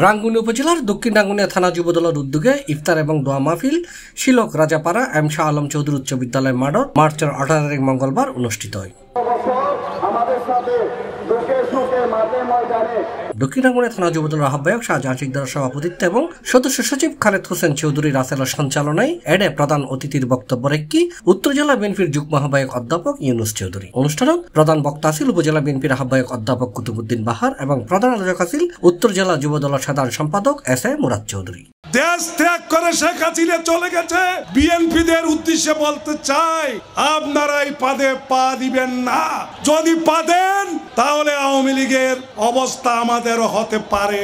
রাঙ্গুনিয়া উপজেলার দক্ষিণ রাঙ্গুনিয়া থানা যুবদলের উদ্যোগে ইফতার এবং দোয়া মাহফিল শিলক রাজাপাড়া এম শাহ আলম চৌধুরী উচ্চ বিদ্যালয় মাঠত মার্চের 18 তারিখ মঙ্গলবার অনুষ্ঠিত হয়। দক্ষিণ রাঙ্গুনিয়া থানা যুবদলের আহ্বায়ক শাহজাহান শিকদারের সভাপতিত্বে এবং সদস্য সচিব খালেদ হোসেন চৌধুরী রাসেলের সঞ্চালনায় এডে প্রধান অতিথির বক্তব্য রেখে উত্তর জেলা বিএনপির যুগ্ম আহ্বায়ক অধ্যাপক ইউনুস চৌধুরী। অনুষ্ঠানত প্রধান বক্তা ছিল উপজেলা বিএনপির আহ্বায়ক অধ্যাপক কুতুবুদ্দিন বাহার এবং প্রধান আলোচক ছিল উত্তর জেলা যুবদলের সাধারণ সম্পাদক এস এ মুরাদ চৌধুরী। দেশ ত্যাগ করে শেখ হাসিনা চলে গেছে, বিএনপিদের উদ্দেশ্যে বলতে চাই আপনারা এই পদে পা দিবেন না। যদি পা দেন তাহলে আওয়ামী লীগের অবস্থা আমাদেরও হতে পারে।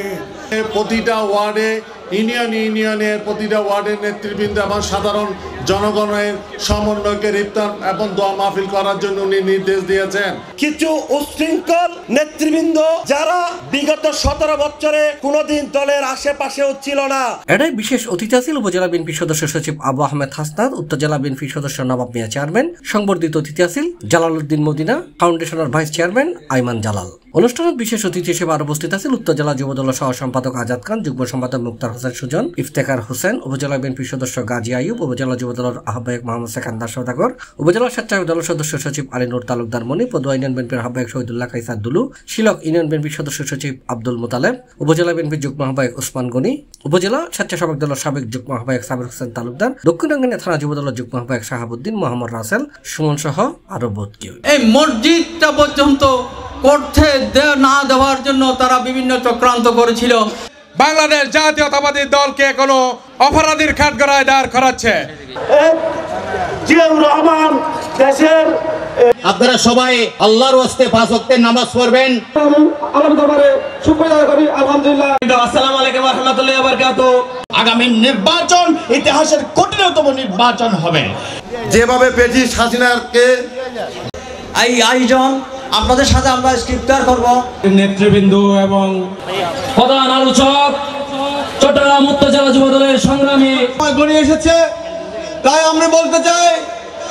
প্রতিটা ওয়ার্ডে ইউনিয়নের প্রতিটা ওয়ার্ডের নেতৃবৃন্দ এবং সাধারণ জনগণের সমন্বয়কে ইফতার এবং দোয়া মাহফিল করার জন্য উনি নির্দেশ দিয়েছেন। কিছু উশৃঙ্খল নেতৃবৃন্দ যারা বিগত 17 বছরে কোনোদিন দলের আশেপাশেও ছিল না। এটাই বিশেষ অতিথি ছিল উপজেলা বিএনপি সদস্য সচিব আবু আহমেদ হাসনাত, উত্তর জেলা বিএনপি সদস্য নবাব মিয়া চেয়ারম্যান, সংবর্ধিত অতিথি আছিল জালালউদ্দিন মদিনা ফাউন্ডেশনের ভাইস চেয়ারম্যান আইমান জালাল। অনুষ্ঠানত বিশেষ অতিথি হিসেবে আরো উপস্থিত আছিল উত্তর জেলা যুবদলের সহ সম্পাদক আজাদ খান, যুগ্ম সম্পাদক মুক্তার হোসেন সুজন, ইফতেখার হোসেন, উপজেলা বিএনপি সদস্য গাজী আইয়ুব, উপজেলা যুবদলের আহ্বায়ক মোহাম্মদ সেকান্দার সওদাগর, উপজেলা স্বেচ্ছাসেবক দলের সদস্য সচিব আলী নূর তালুকদার মনি, পদুয়া ইউনিয়ন বিএনপির আহ্বায়ক শহীদুল্লাহ কাইসার দুলু, শিলক ইউনিয়ন বিএনপির সদস্য সচিব আব্দুল মুতালেব, উপজেলা বিএনপির যুগ্ম আহ্বায়ক ওসমান গনি, উপজেলা স্বেচ্ছাসেবক দলের সাবেক যুগ্ম আহ্বায়ক সাবির হোসেন তালুকদার, দক্ষিণ রাঙ্গুনিয়া থানা যুবদলের যুগ্ম আহ্বায়ক শাহাবুদ্দিন, মোহাম্মদ রাসেল সুমন সহ আরো বহুত কেউ। এই মসজিদটা পর্যন্ত করতে না দেওয়ার জন্য তারা বিভিন্ন চক্রান্ত করেছিল। বাংলাদেশ জাতীয়তাবাদী দলকে কোনো অপরাধীর কাঠগড়ায় দাঁড় করাচ্ছে। জিয়াউর রহমান দেশের আপনারা সবাই আল্লাহর ওয়াস্তে 5 ওয়াক্তের নামাজ পড়বেন। আল্লাহর দরবারে শুকরিয়া করি আলহামদুলিল্লাহ। আসসালামু আলাইকুম ওয়া রাহমাতুল্লাহি ওয়া বারাকাতুহু। আগামী নির্বাচন ইতিহাসের কঠিনতম নির্বাচন হবে। যেভাবে পেটিস হাসিনাকে এই আয়োজন আপনাদের সাথে আমরা ইফতার করব। নেতৃবৃন্দ এবং প্রধান আলোচক চট্টগ্রাম উত্তর জেলা যুবদলের সংগ্রামী গড়িয়ে এসেছে, তাই আমরা বলতে চাই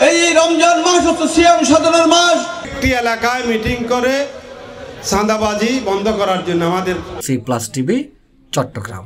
এই রমজান মাস হচ্ছে সিয়াম সাধনার মাস। একটি এলাকায় মিটিং করে চাঁদাবাজি বন্ধ করার জন্য আমাদের সি প্লাস টিভি চট্টগ্রাম।